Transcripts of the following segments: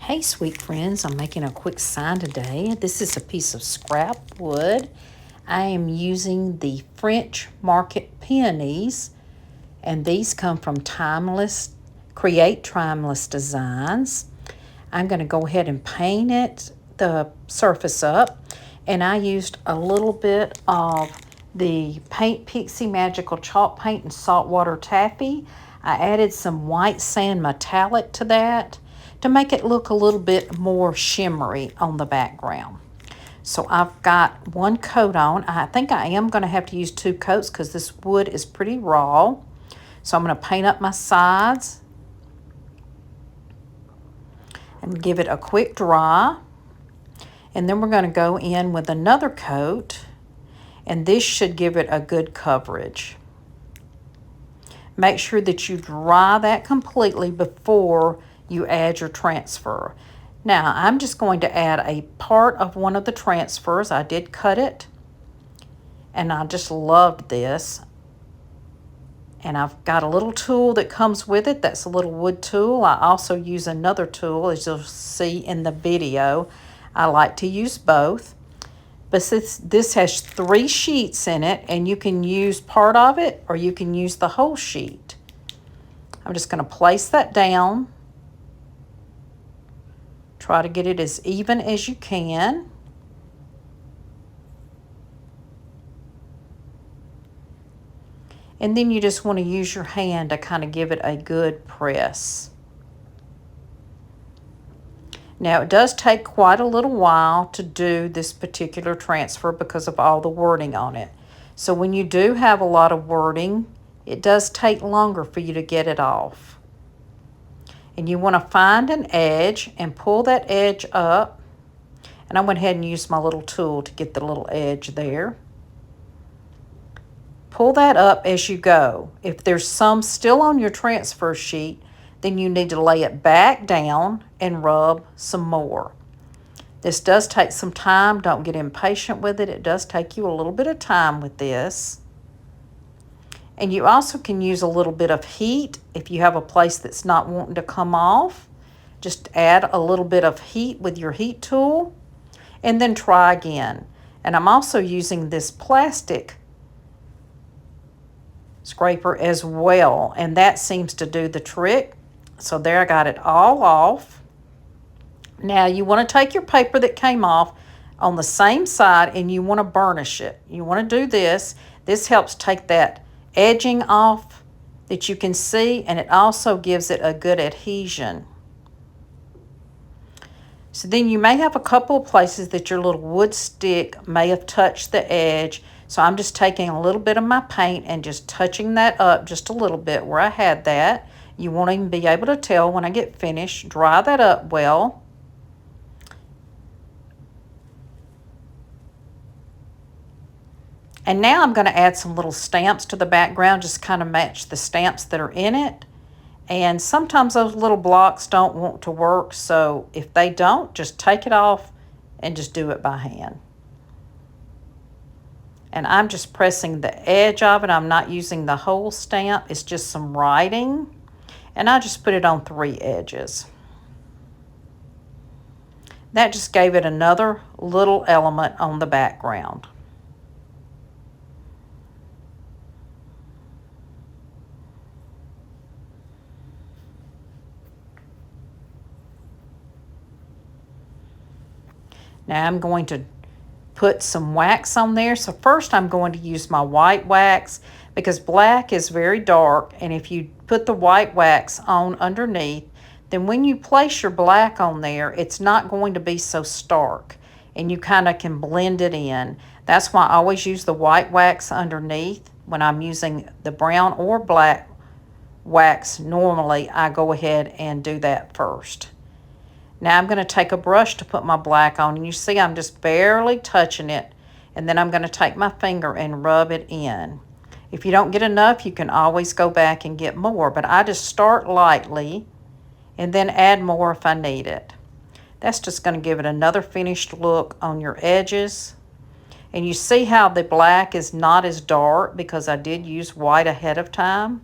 Hey sweet friends, I'm making a quick sign today. This is a piece of scrap wood. I am using the French Market Peonies, and these come from Create Thymeless Designs. I'm going to go ahead and paint the surface up, and I used a little bit of the Pixie Magical Chalk Paint and Saltwater Taffy. I added some white sand metallic to that to make it look a little bit more shimmery on the background. So I've got one coat on. I think I am going to have to use two coats because this wood is pretty raw. So I'm going to paint up my sides and give it a quick dry. And then we're going to go in with another coat, and this should give it a good coverage. Make sure that you dry that completely before you add your transfer. Now, I'm just going to add a part of one of the transfers. I did cut it, and I just loved this. And I've got a little tool that comes with it. That's a little wood tool. I also use another tool, as you'll see in the video. I like to use both. But this has 3 sheets in it, and you can use part of it or you can use the whole sheet. I'm just going to place that down. Try to get it as even as you can. And then you just want to use your hand to kind of give it a good press. Now, it does take quite a little while to do this particular transfer because of all the wording on it. So when you do have a lot of wording, it does take longer for you to get it off. And you want to find an edge and pull that edge up. And I went ahead and used my little tool to get the little edge there. Pull that up as you go. If there's some still on your transfer sheet, then you need to lay it back down and rub some more. This does take some time. Don't get impatient with it. It does take you a little bit of time with this. And you also can use a little bit of heat if you have a place that's not wanting to come off. Just add a little bit of heat with your heat tool and then try again. And I'm also using this plastic scraper as well, and that seems to do the trick. So there, I got it all off. Now you want to take your paper that came off on the same side and you want to burnish it. You want to do this. This helps take that edging off that you can see, and it also gives it a good adhesion. So then you may have a couple of places that your little wood stick may have touched the edge. So I'm just taking a little bit of my paint and just touching that up just a little bit where I had that. You won't even be able to tell when I get finished. Dry that up well. And now I'm going to add some little stamps to the background, just kind of match the stamps that are in it. And sometimes those little blocks don't want to work, so if they don't, just take it off and just do it by hand. And I'm just pressing the edge of it. I'm not using the whole stamp. It's just some writing. And I just put it on 3 edges. That just gave it another little element on the background. Now I'm going to put some wax on there. So first I'm going to use my white wax because black is very dark, and if you put the white wax on underneath, then when you place your black on there, it's not going to be so stark, and you kind of can blend it in. That's why I always use the white wax underneath. When I'm using the brown or black wax, normally I go ahead and do that first. Now I'm going to take a brush to put my black on, and you see I'm just barely touching it, and then I'm going to take my finger and rub it in. If you don't get enough, you can always go back and get more, but I just start lightly and then add more if I need it. That's just going to give it another finished look on your edges. And you see how the black is not as dark because I did use white ahead of time.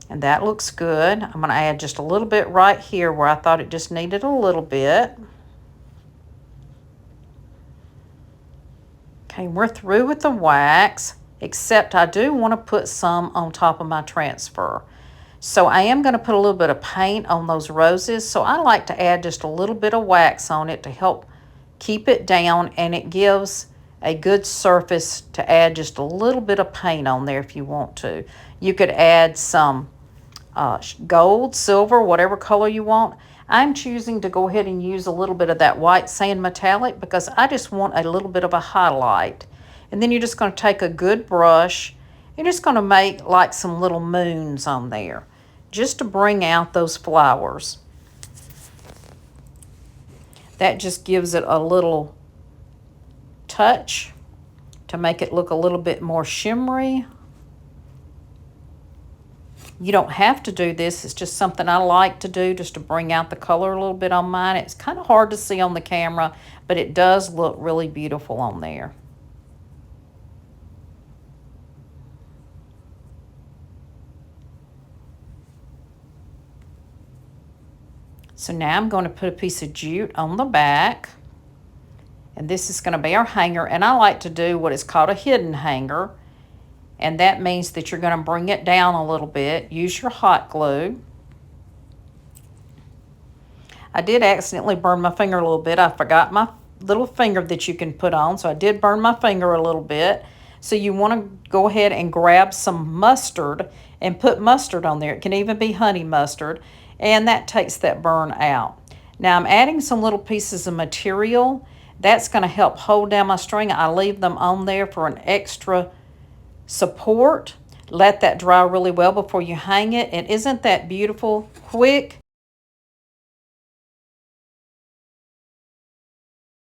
And that looks good. I'm going to add just a little bit right here where I thought it just needed a little bit. Okay, we're through with the wax, except I do want to put some on top of my transfer. So I am going to put a little bit of paint on those roses. So I like to add just a little bit of wax on it to help keep it down, and it gives a good surface to add just a little bit of paint on there if you want to. You could add some gold, silver, whatever color you want. I'm choosing to go ahead and use a little bit of that white sand metallic because I just want a little bit of a highlight. And then you're just going to take a good brush. You're just going to make like some little moons on there just to bring out those flowers. That just gives it a little touch to make it look a little bit more shimmery. You don't have to do this. It's just something I like to do just to bring out the color a little bit on mine. It's kind of hard to see on the camera, but it does look really beautiful on there. So now I'm going to put a piece of jute on the back. And this is going to be our hanger. And I like to do what is called a hidden hanger. And that means that you're going to bring it down a little bit. Use your hot glue. I did accidentally burn my finger a little bit. I forgot my little finger that you can put on. So I did burn my finger a little bit. So you want to go ahead and grab some mustard and put mustard on there. It can even be honey mustard. And that takes that burn out. Now I'm adding some little pieces of material. That's going to help hold down my string. I leave them on there for an extra support. Let that dry really well before you hang it. And isn't that beautiful? Quick,